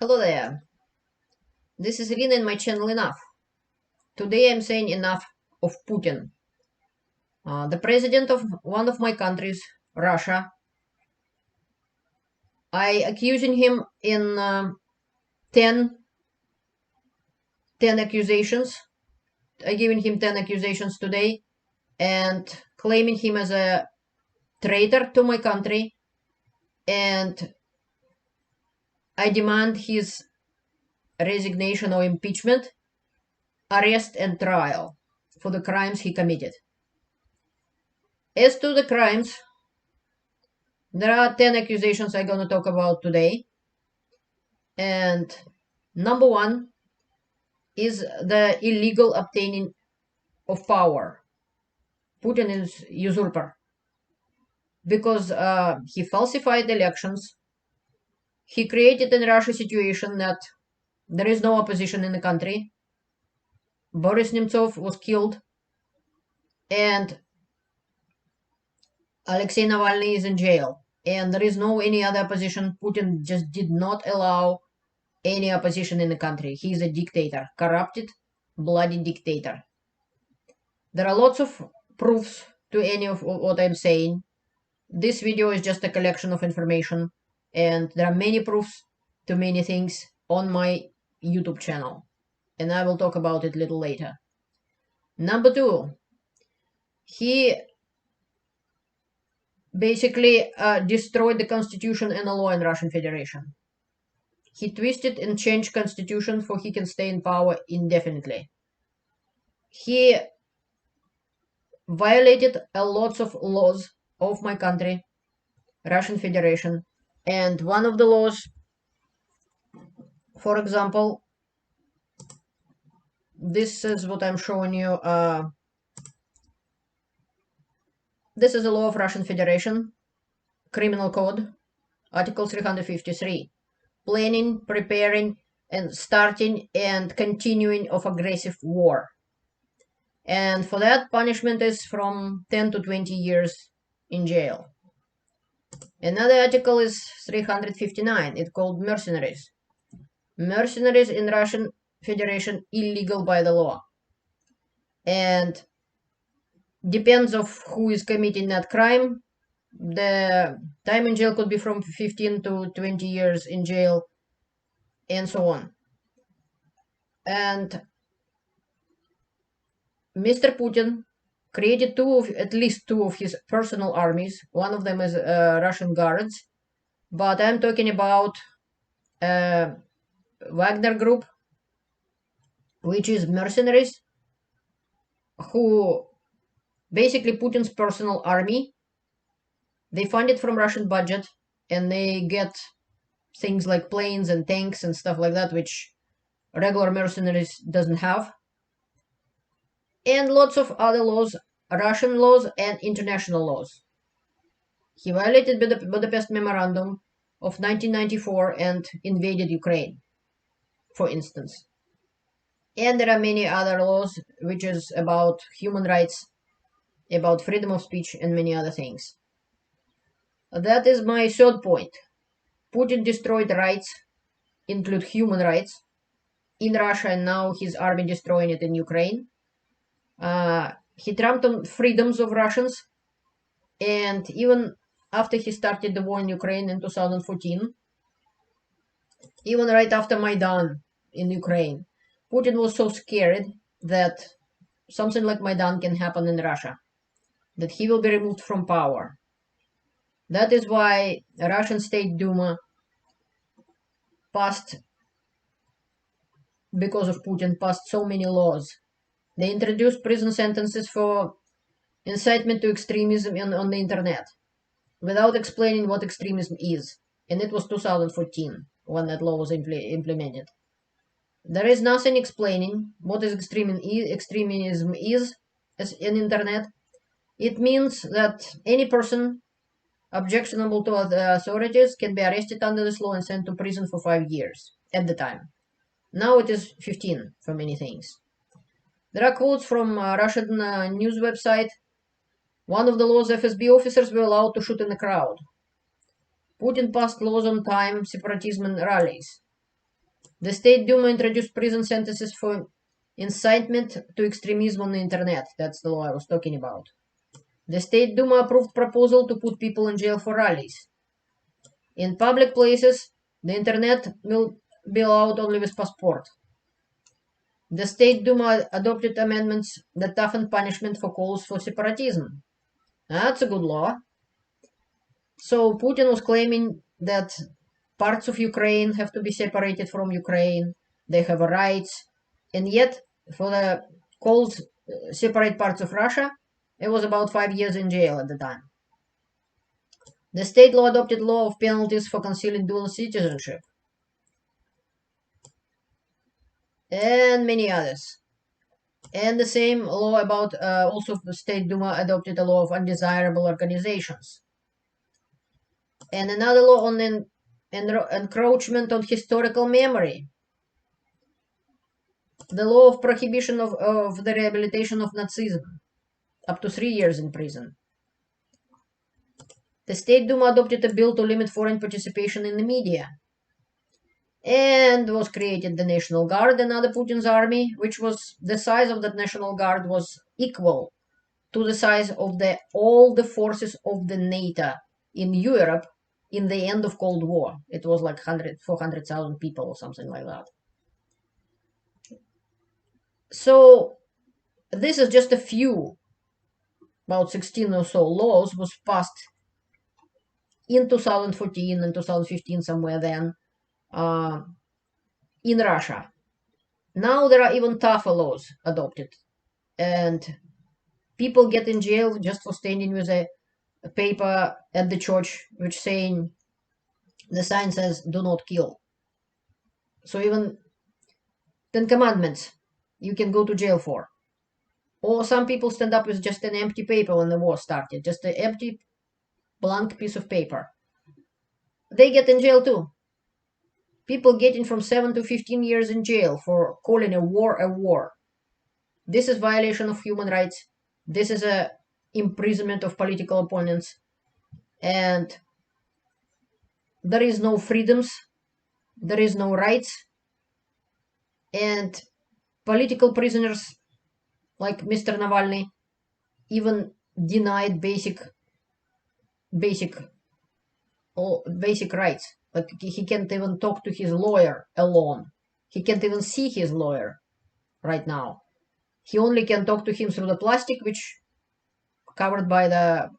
Hello there. This is Ellina in my channel Enough. Today I'm saying enough of Putin. The president of one of my countries, Russia, I accusing him in 10 accusations. I giving him 10 accusations today and claiming him as a traitor to my country, and I demand his resignation or impeachment, arrest and trial for the crimes he committed. As to the crimes, there are 10 accusations I'm going to talk about today. And number one is the illegal obtaining of power. Putin is usurper because he falsified elections. He created in Russia a situation that there is no opposition in the country. Boris Nemtsov was killed, and Alexei Navalny is in jail, and there is no any other opposition. Putin just did not allow any opposition in the country. He is a dictator, corrupted, bloody dictator. There are lots of proofs to any of what I'm saying. This video is just a collection of information, and there are many proofs to many things on my YouTube channel, and I will talk about it a little later. Number two, he basically destroyed the constitution and the law in Russian Federation. He twisted and changed constitution for he can stay in power indefinitely. He violated a lots of laws of my country, Russian Federation, and one of the laws, for example, this is what I'm showing you. This is a law of Russian Federation, Criminal Code, Article 353. Planning, preparing, and starting and continuing of aggressive war. And for that, punishment is from 10 to 20 years in jail. Another article is 359. It's called mercenaries. Mercenaries in Russian Federation illegal by the law. And depends of who is committing that crime. The time in jail could be from 15 to 20 years in jail, and so on. And Mr. Putin created at least two of his personal armies. One of them is Russian Guards, but I'm talking about Wagner Group, which is mercenaries, who basically Putin's personal army. They fund it from Russian budget, and they get things like planes and tanks and stuff like that, which regular mercenaries doesn't have. And lots of other laws, Russian laws and international laws. He violated the Budapest Memorandum of 1994 and invaded Ukraine, for instance. And there are many other laws, which is about human rights, about freedom of speech, and many other things. That is my third point. Putin destroyed rights, include human rights, in Russia, and now his army destroying it in Ukraine. He trampled on freedoms of Russians, and even after he started the war in Ukraine in 2014, even right after Maidan in Ukraine, Putin was so scared that something like Maidan can happen in Russia, that he will be removed from power. That is why Russian State Duma passed, because of Putin, passed so many laws. They introduced prison sentences for incitement to extremism on the internet, without explaining what extremism is. And it was 2014 when that law was implemented. There is nothing explaining what is extremism is as in internet. It means that any person objectionable to the authorities can be arrested under this law and sent to prison for 5 years at the time. Now it is 15 for many things. There are quotes from a Russian news website. One of the laws, FSB officers were allowed to shoot in the crowd. Putin passed laws on time, separatism, and rallies. The State Duma introduced prison sentences for incitement to extremism on the internet. That's the law I was talking about. The State Duma approved proposal to put people in jail for rallies. In public places, the internet will be allowed only with passport. The State Duma adopted amendments that toughened punishment for calls for separatism. That's a good law. So Putin was claiming that parts of Ukraine have to be separated from Ukraine. They have rights. And yet, for the calls separate parts of Russia, it was about 5 years in jail at the time. The state law adopted law of penalties for concealing dual citizenship. And many others. And the same law about, also the State Duma adopted a law of undesirable organizations. And another law on encroachment on historical memory. The law of prohibition of the rehabilitation of Nazism, up to 3 years in prison. The State Duma adopted a bill to limit foreign participation in the media. And was created the National Guard, another Putin's army, which was the size of that National Guard was equal to the size of all the forces of the NATO in Europe in the end of Cold War. It was like 400,000 people or something like that. So this is just a few, about 16 or so laws was passed in 2014 and 2015, somewhere then, in Russia. Now there are even tougher laws adopted, and people get in jail just for standing with a paper at the church which saying, the sign says, do not kill. So even 10 Commandments you can go to jail for. Or some people stand up with just an empty paper when the war started, just an empty blank piece of paper. They get in jail too. People getting from 7 to 15 years in jail for calling a war a war. This is violation of human rights. This is a imprisonment of political opponents. And there is no freedoms. There is no rights. And political prisoners like Mr. Navalny even denied basic rights. Like he can't even talk to his lawyer alone. He can't even see his lawyer right now. He only can talk to him through the plastic, which covered by the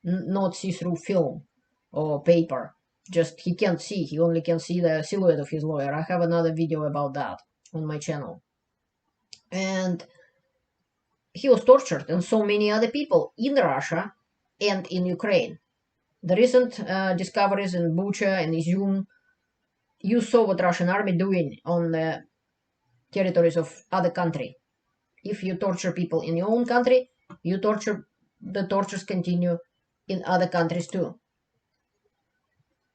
not see-through film or paper. Just he can't see. He only can see the silhouette of his lawyer. I have another video about that on my channel. And he was tortured, and so many other people in Russia and in Ukraine. The recent discoveries in Bucha and Izium, you saw what Russian army doing on the territories of other country. If you torture people in your own country, the tortures continue in other countries too.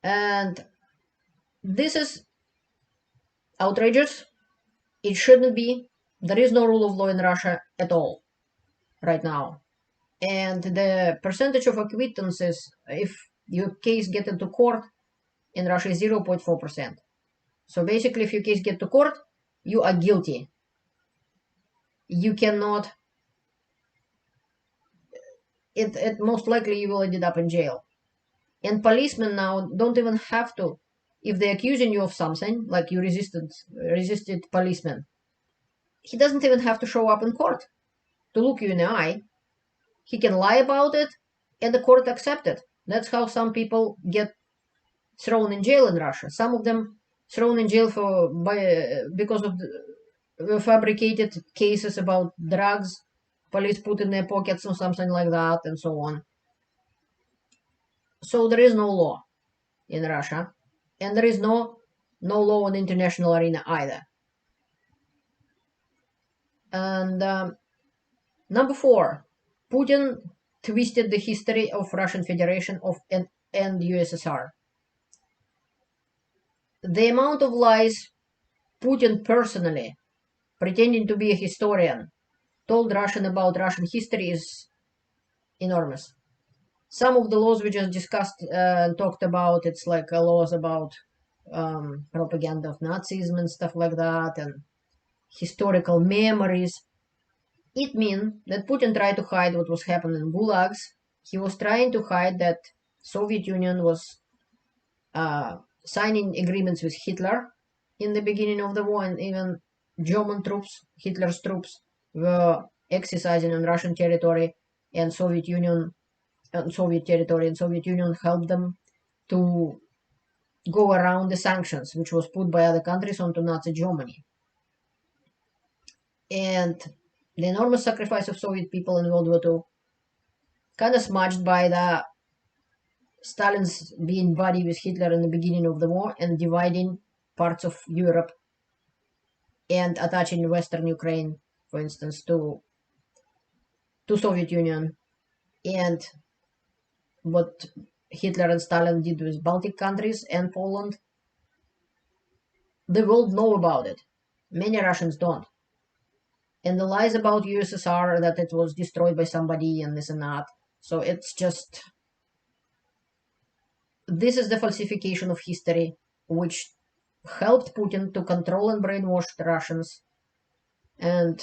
And this is outrageous. It shouldn't be. There is no rule of law in Russia at all right now. And the percentage of acquittances, if your case gets into court in Russia, is 0.4%. So basically, if your case gets to court, you are guilty. You cannot, it most likely you will end up in jail. And policemen now don't even have to, if they're accusing you of something, like you resisted policeman, he doesn't even have to show up in court to look you in the eye. He can lie about it, and the court accepts it. That's how some people get thrown in jail in Russia. Some of them thrown in jail because of the fabricated cases about drugs, police put in their pockets or something like that, and so on. So there is no law in Russia, and there is no law on the international arena either. And number 4, Putin twisted the history of Russian Federation and USSR. The amount of lies Putin personally, pretending to be a historian, told Russian about Russian history is enormous. Some of the laws we just discussed and talked about, it's like laws about propaganda of Nazism and stuff like that, and historical memories. It means that Putin tried to hide what was happening in gulags. He was trying to hide that Soviet Union was signing agreements with Hitler in the beginning of the war, and even German troops, Hitler's troops, were exercising on Russian territory and Soviet Union, Soviet territory, and Soviet Union helped them to go around the sanctions, which was put by other countries onto Nazi Germany. And the enormous sacrifice of Soviet people in World War II, kind of smudged by the Stalin's being buddy with Hitler in the beginning of the war and dividing parts of Europe and attaching Western Ukraine, for instance, to Soviet Union, and what Hitler and Stalin did with Baltic countries and Poland. The world know about it. Many Russians don't. And the lies about USSR, that it was destroyed by somebody and this and that. So it's just, this is the falsification of history, which helped Putin to control and brainwash the Russians. And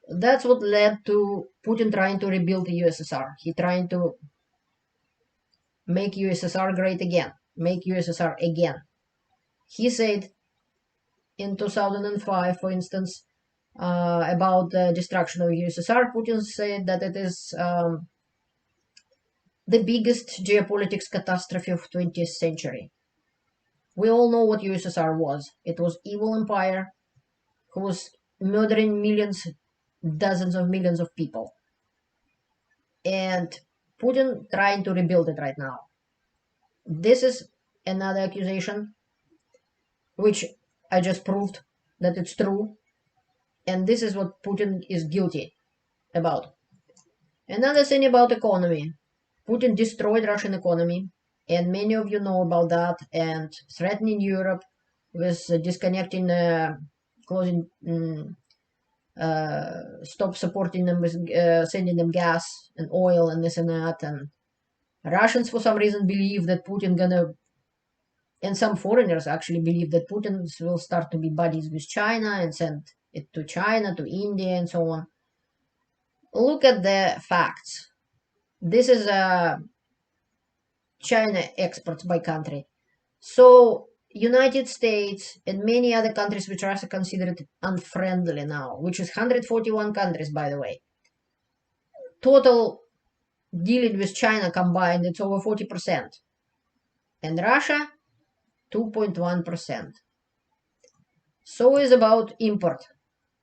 that's what led to Putin trying to rebuild the USSR. He trying to make USSR great again, make USSR again. He said in 2005, for instance, about the destruction of USSR, Putin said that it is the biggest geopolitics catastrophe of 20th century. We all know what USSR was. It was evil empire who was murdering millions, dozens of millions of people. And Putin trying to rebuild it right now. This is another accusation, which I just proved that it's true. And this is what Putin is guilty about. Another thing about economy. Putin destroyed Russian economy, and many of you know about that, and threatening Europe with disconnecting, closing, stop supporting them with sending them gas and oil and this and that. And Russians, for some reason, believe that Putin gonna, and some foreigners actually believe that Putin will start to be buddies with China and send it to China, to India, and so on. Look at the facts. This is China exports by country. So United States and many other countries which are considered unfriendly now, which is 141 countries, by the way. Total dealing with China combined, it's over 40%. And Russia, 2.1%. So is about import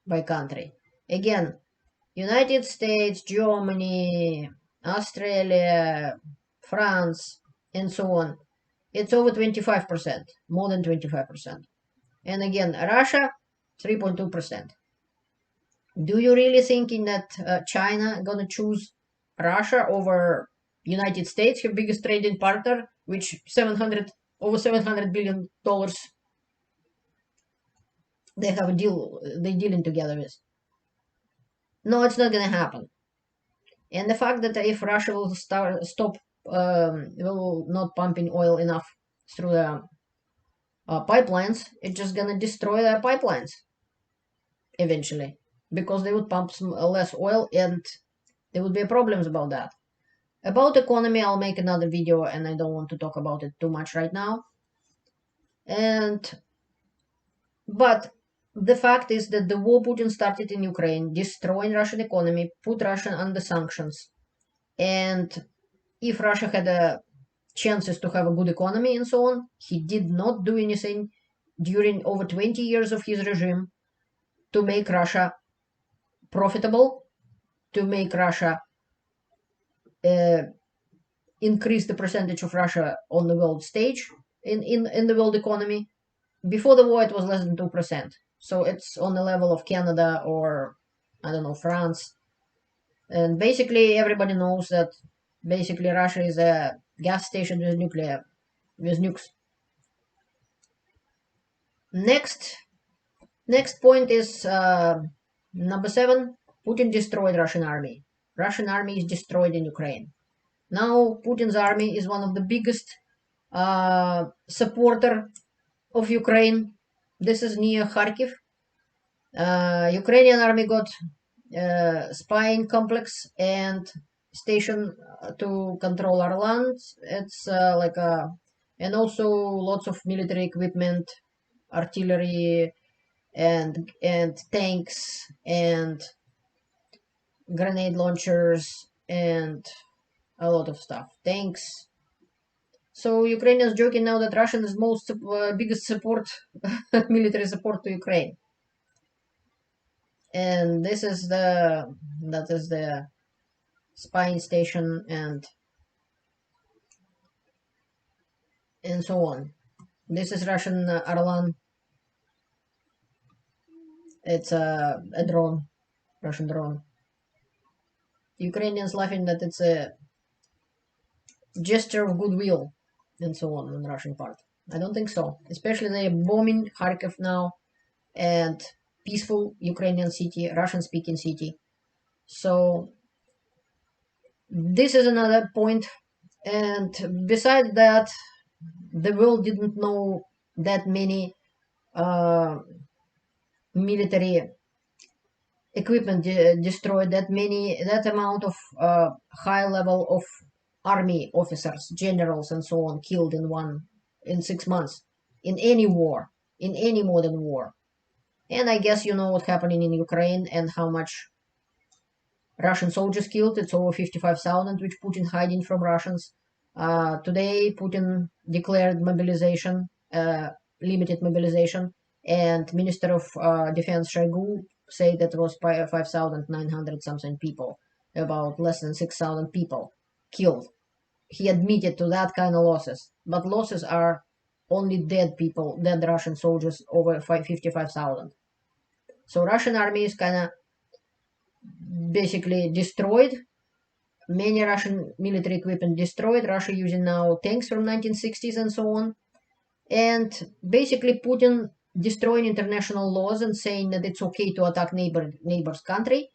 by country. Again, United States, Germany, Australia, France, and so on. It's over 25%, more than 25%. And again, Russia, 3.2%. Do you really thinking that China gonna choose Russia over United States, her biggest trading partner, which over $700 billion they have a deal, they're dealing together with? No, it's not gonna happen. And the fact that if Russia will stop, will not pumping oil enough through the pipelines, it's just gonna destroy the pipelines eventually, because they would pump some less oil, and there would be problems about that. About economy, I'll make another video, and I don't want to talk about it too much right now. But the fact is that the war Putin started in Ukraine, destroying Russian economy, put Russia under sanctions. And if Russia had chances to have a good economy and so on, he did not do anything during over 20 years of his regime to make Russia profitable, to make Russia increase the percentage of Russia on the world stage, in the world economy. Before the war, it was less than 2%. So it's on the level of Canada or, I don't know, France. And basically, everybody knows that basically Russia is a gas station with nukes. Next point is number 7. Putin destroyed Russian army. Russian army is destroyed in Ukraine. Now Putin's army is one of the biggest supporter of Ukraine. This is near Kharkiv. Ukrainian army got spying complex and station to control our lands. It's and also lots of military equipment, artillery, and tanks and grenade launchers and a lot of stuff. Tanks. So Ukrainians joking now that Russia is most biggest support military support to Ukraine. And that is the spying station and so on. This is Russian Arlan. It's a drone, Russian drone. Ukrainians laughing that it's a gesture of goodwill and so on the Russian part. I don't think so. Especially they're bombing Kharkiv now and peaceful Ukrainian city, Russian-speaking city. So this is another point. And besides that, the world didn't know that many military equipment destroyed, that amount of high level of army officers, generals, and so on killed in 6 months in any war, in any modern war. And I guess you know what's happening in Ukraine and how much Russian soldiers killed. It's over 55,000, which Putin hiding from Russians. Today, Putin declared mobilization, limited mobilization, and Minister of Defense Shoigu said that it was 5,900 something people, about less than 6,000 people killed. He admitted to that kind of losses, but losses are only dead people, dead Russian soldiers, over 55,000. So Russian army is kind of basically destroyed. Many Russian military equipment destroyed. Russia using now tanks from 1960s and so on. And basically Putin destroying international laws and saying that it's okay to attack neighbor's country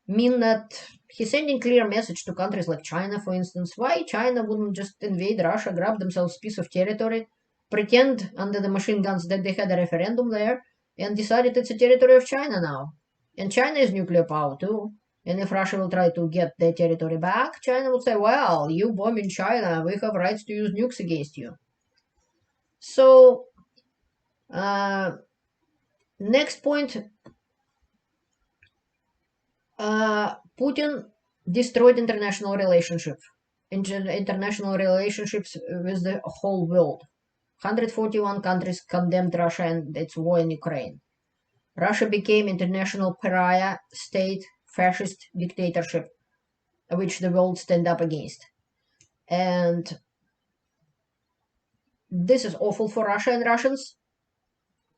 mean that he's sending clear message to countries like China, for instance. Why China wouldn't just invade Russia, grab themselves a piece of territory, pretend under the machine guns that they had a referendum there, and decided it's a territory of China now. And China is nuclear power too. And if Russia will try to get their territory back, China will say, well, you bombing China, we have rights to use nukes against you. So, next point, Putin destroyed international relationships with the whole world. 141 countries condemned Russia and its war in Ukraine. Russia became international pariah state, fascist dictatorship, which the world stand up against. And this is awful for Russia and Russians,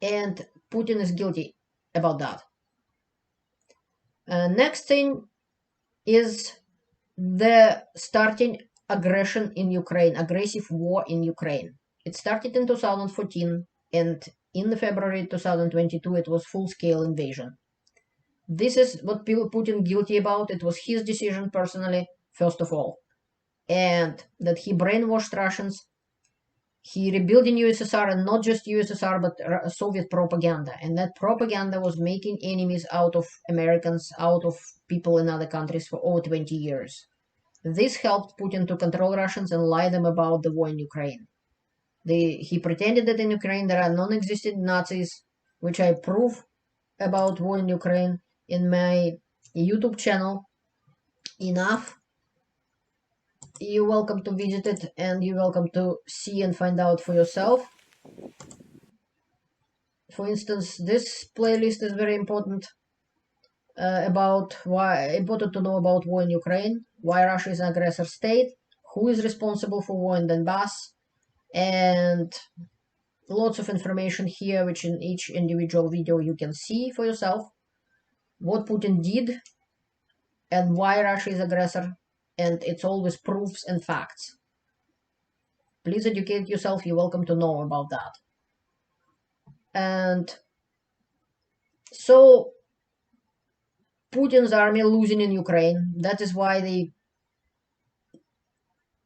and Putin is guilty about that. Next thing is the starting aggression in Ukraine, aggressive war in Ukraine. It started in 2014, and in February 2022 it was full-scale invasion. This is what Putin guilty about. It was his decision personally, first of all, and that he brainwashed Russians. He rebuilding USSR, and not just USSR, but Soviet propaganda. And that propaganda was making enemies out of Americans, out of people in other countries for over 20 years. This helped Putin to control Russians and lie them about the war in Ukraine. He pretended that in Ukraine there are non-existent Nazis, which I prove about war in Ukraine in my YouTube channel. Enough. You're welcome to visit it, and you're welcome to see and find out for yourself. For instance, this playlist is very important important to know about war in Ukraine, why Russia is an aggressor state, who is responsible for war in Donbass, and lots of information here, which in each individual video you can see for yourself, what Putin did, and why Russia is aggressor, and it's always proofs and facts. Please educate yourself, you're welcome to know about that. And so Putin's army losing in Ukraine, that is why they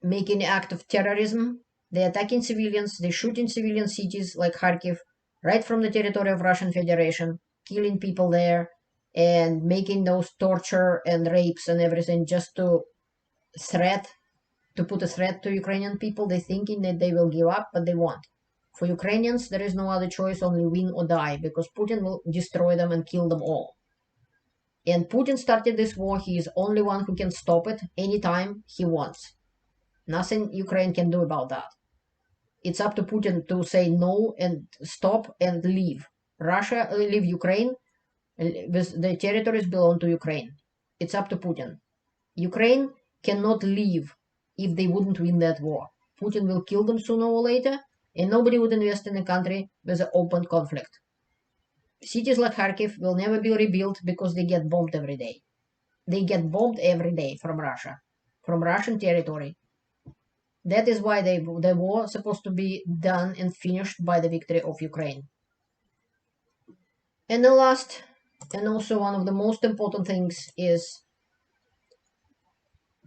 make an act of terrorism They're attacking civilians, they're shooting civilian cities like Kharkiv, right from the territory of Russian Federation, killing people there, and making those torture and rapes and everything just to put a threat to Ukrainian people. They're thinking that they will give up, but they won't. For Ukrainians, there is no other choice, only win or die, because Putin will destroy them and kill them all. And Putin started this war. He is the only one who can stop it anytime he wants. Nothing Ukraine can do about that. It's up to Putin to say no and stop and leave. Russia, leave Ukraine. The territories belong to Ukraine. It's up to Putin. Ukraine cannot leave if they wouldn't win that war. Putin will kill them sooner or later, and nobody would invest in a country with an open conflict. Cities like Kharkiv will never be rebuilt because they get bombed every day. They get bombed every day from Russia, from Russian territory. That is why the war is supposed to be done and finished by the victory of Ukraine. And the last, and also one of the most important things, is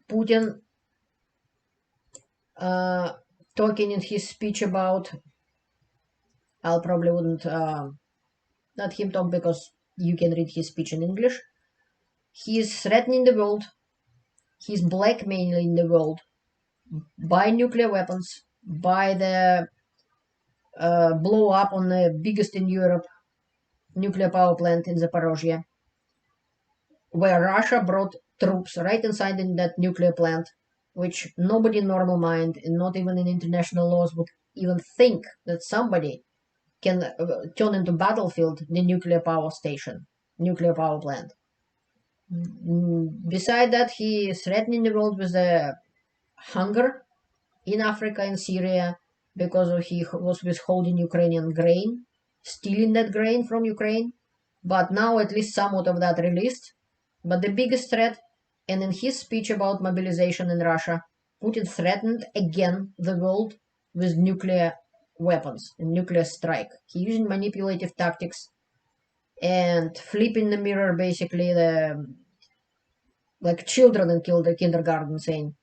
Putin talking in his speech about, I probably wouldn't let him talk because you can read his speech in English. He is threatening the world. He's blackmailing the world by nuclear weapons, by the blow up on the biggest in Europe nuclear power plant in Zaporozhye, where Russia brought troops right inside in that nuclear plant, which nobody in normal mind, and not even in international laws, would even think that somebody can turn into battlefield the nuclear power station, nuclear power plant. Beside that, he is threatening the world with the hunger in Africa and Syria because he was withholding Ukrainian grain, stealing that grain from Ukraine. But now at least somewhat of that released. But the biggest threat, and in his speech about mobilization in Russia, Putin threatened again the world with nuclear weapons and nuclear strike. He using manipulative tactics and flipping the mirror, basically, like children in kindergarten, saying,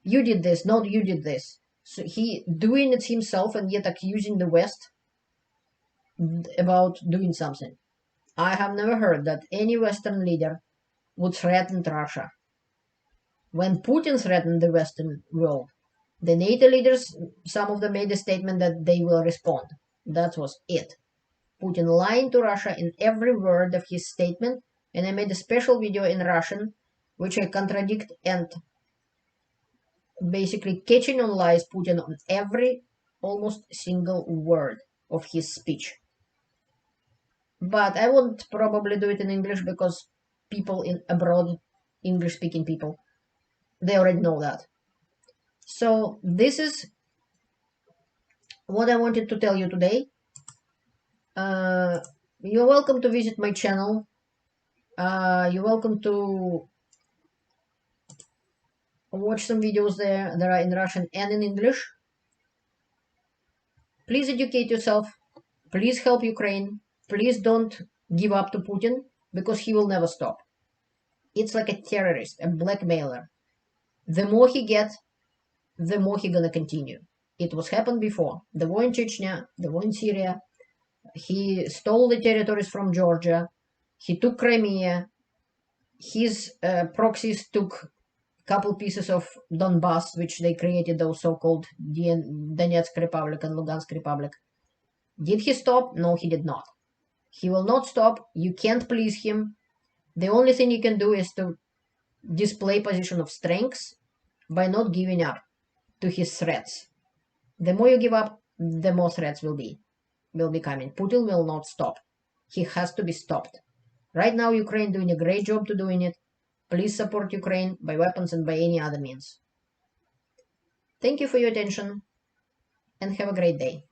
you did this, no, you did this. So he doing it himself and yet accusing the West about doing something. I have never heard that any Western leader would threaten Russia. When Putin threatened the Western world, the NATO leaders, some of them made a statement that they will respond. That was it. Putin lying to Russia in every word of his statement, and I made a special video in Russian, which I contradict and basically catching on lies Putin on every almost single word of his speech. But I won't probably do it in English because people in abroad, English-speaking people, they already know that. So this is what I wanted to tell you today. You're welcome to visit my channel. You're welcome to watch some videos there that are in Russian and in English. Please educate yourself. Please help Ukraine. Please don't give up to Putin because he will never stop. It's like a terrorist, a blackmailer. The more he gets, the more he's gonna continue. It was happened before. The war in Chechnya, the war in Syria. He stole the territories from Georgia. He took Crimea. His proxies took a couple pieces of Donbass, which they created those so-called Donetsk Republic and Lugansk Republic. Did he stop? No, he did not. He will not stop. You can't please him. The only thing you can do is to display position of strength by not giving up to his threats. The more you give up, the more threats will be coming. Putin will not stop. He has to be stopped. Right now, Ukraine doing a great job to doing it. Please support Ukraine by weapons and by any other means. Thank you for your attention and have a great day.